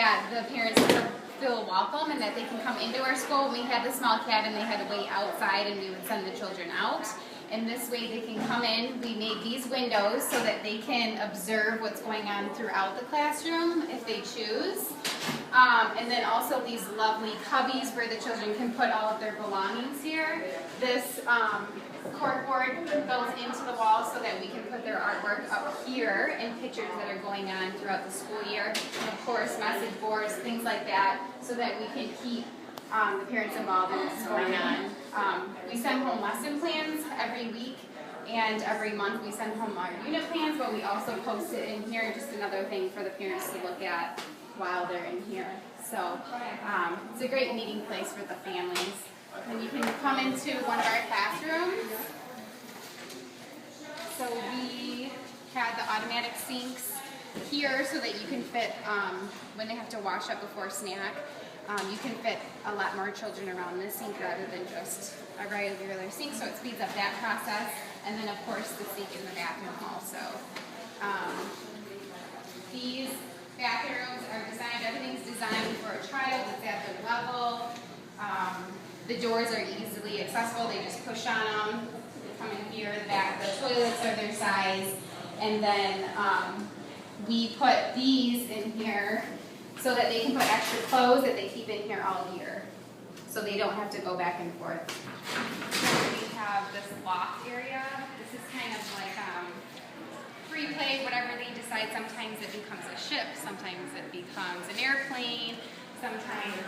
that the parents feel welcome and that they can come into our school. When we had the small cabin, they had to wait outside and we would send the children out. And this way they can come in. We made these windows so that they can observe what's going on throughout the classroom if they choose. And then also these lovely cubbies where the children can put all of their belongings here. This corkboard goes into the wall so that we can put their artwork up here and pictures that are going on throughout the school year. And of course message boards, things like that, so that we can keep the parents involved in what's going on. We send home lesson plans every week, and every month we send home our unit plans, but we also post it in here, just another thing for the parents to look at while they're in here. So it's a great meeting place for the families. And you can come into one of our classrooms. So we had the automatic sinks here so that you can fit, when they have to wash up before snack, you can fit a lot more children around this sink rather than just a regular sink, so it speeds up that process. And then of course the sink in the bathroom also. These bathrooms are designed, everything's designed for a child, it's at their level. The doors are easily accessible, they just push on them. They come in here, the back, the toilets are their size. And then we put these in here so that they can put extra clothes that they keep in here all year. So they don't have to go back and forth. We have this loft area. This is kind of like free play, whatever they decide. Sometimes it becomes a ship, sometimes it becomes an airplane, sometimes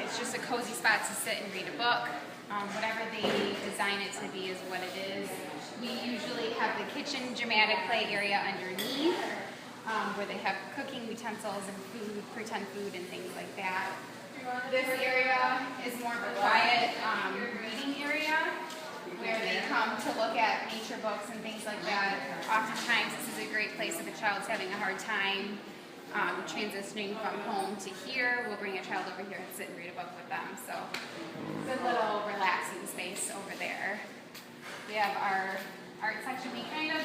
it's just a cozy spot to sit and read a book. Whatever they design it to be is what it is. We usually have the kitchen dramatic play area underneath, where they have cooking utensils and food, pretend food and things like that. This area is more of a quiet reading area where they come to look at nature books and things like that. Oftentimes this is a great place if a child's having a hard time transitioning from home to here. We'll bring a child over here and sit and read a book with them. So it's a little relaxing space over there. We have our art section. We kind of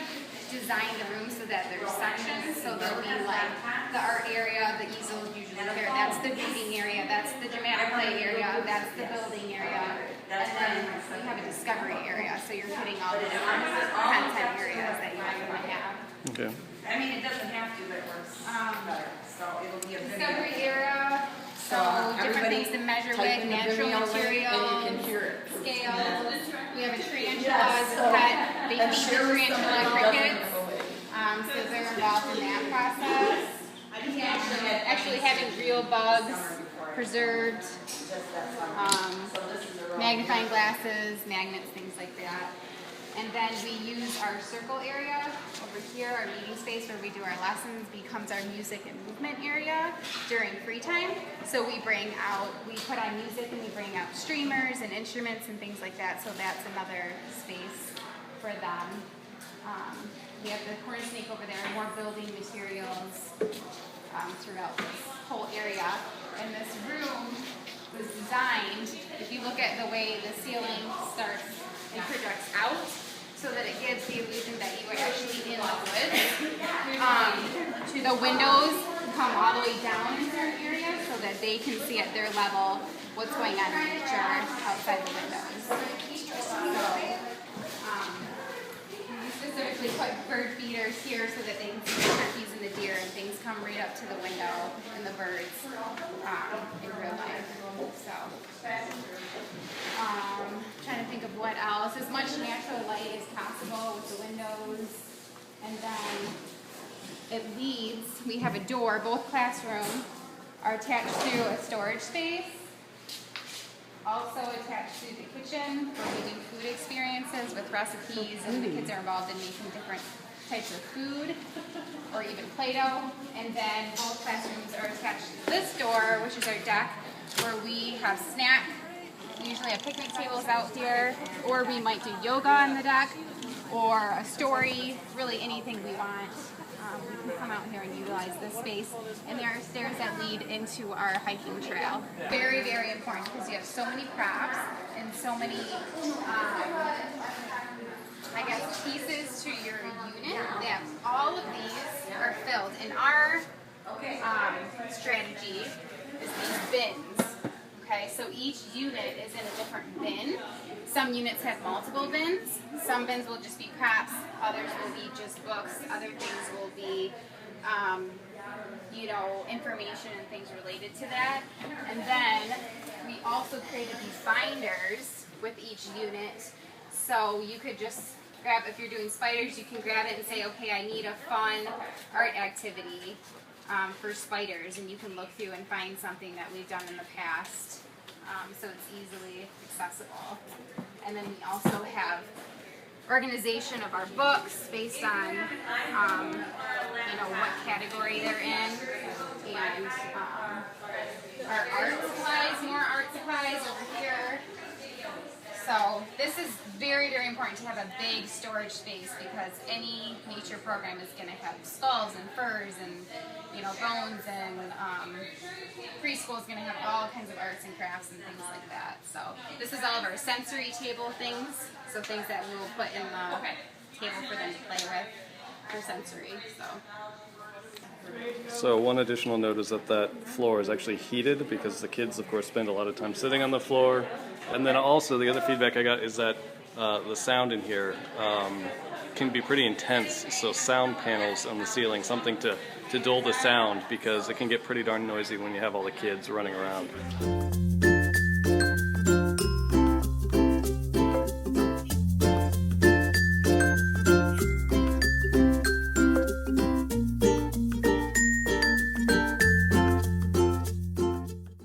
designed the room so that there's sections, so there'll be like the art area, the easels usually there, that's the reading area, that's the dramatic play area, that's the building area, and then we have a discovery area, so you're putting all the different content areas that you might want to have. Okay. I mean, it doesn't have to, but it works better, so it'll be a discovery area, so different things to measure with, natural materials, scales. We have a tarantula as a pet. They feed the tarantula crickets, so they're involved in that process. Actually having real bugs preserved, magnifying glasses, magnets, things like that. And then we use our circle area over here, our meeting space where we do our lessons, becomes our music and movement area during free time. So we put on music and we bring out streamers and instruments and things like that. So that's another space for them. We have the corn snake over there, more building materials throughout this whole area. And this room was designed, if you look at the way the ceiling starts and projects out, so that it gives the illusion that you are actually in the woods. The windows come all the way down in certain areas so that they can see at their level what's going on in nature outside the windows. So, we specifically put bird feeders here so that they can see the turkeys and the deer and things come right up to the window and the birds in real life. So. Trying to think of what else. As much natural light as possible with the windows. And then it leads, we have a door, both classrooms are attached to a storage space. Also attached to the kitchen where we do food experiences with recipes and the kids are involved in making different types of food or even Play-Doh. And then both classrooms are attached to this door, which is our deck, where we have snacks. We usually have picnic tables out here, or we might do yoga on the deck, or a story, really anything we want. We can come out here and utilize this space. And there are stairs that lead into our hiking trail. Very, very important because you have so many props and so many, pieces to your unit that all of these are filled. And our strategy is these bins. Okay, so each unit is in a different bin. Some units have multiple bins. Some bins will just be props. Others will be just books. Other things will be, information and things related to that. And then we also created these binders with each unit. So you could just grab, if you're doing spiders, you can grab it and say, okay, I need a fun art activity for spiders, and you can look through and find something that we've done in the past, so it's easily accessible. And then we also have organization of our books based on what category they're in, and our art supplies, more art supplies over here. So this is very, very important to have a big storage space, because any nature program is going to have skulls and furs and bones, and preschool is going to have all kinds of arts and crafts and things like that. So this is all of our sensory table things, so things that we will put in the table for them to play with for sensory. So one additional note is that floor is actually heated, because the kids, of course, spend a lot of time sitting on the floor. And then also the other feedback I got is that the sound in here can be pretty intense. So sound panels on the ceiling, something to dull the sound, because it can get pretty darn noisy when you have all the kids running around.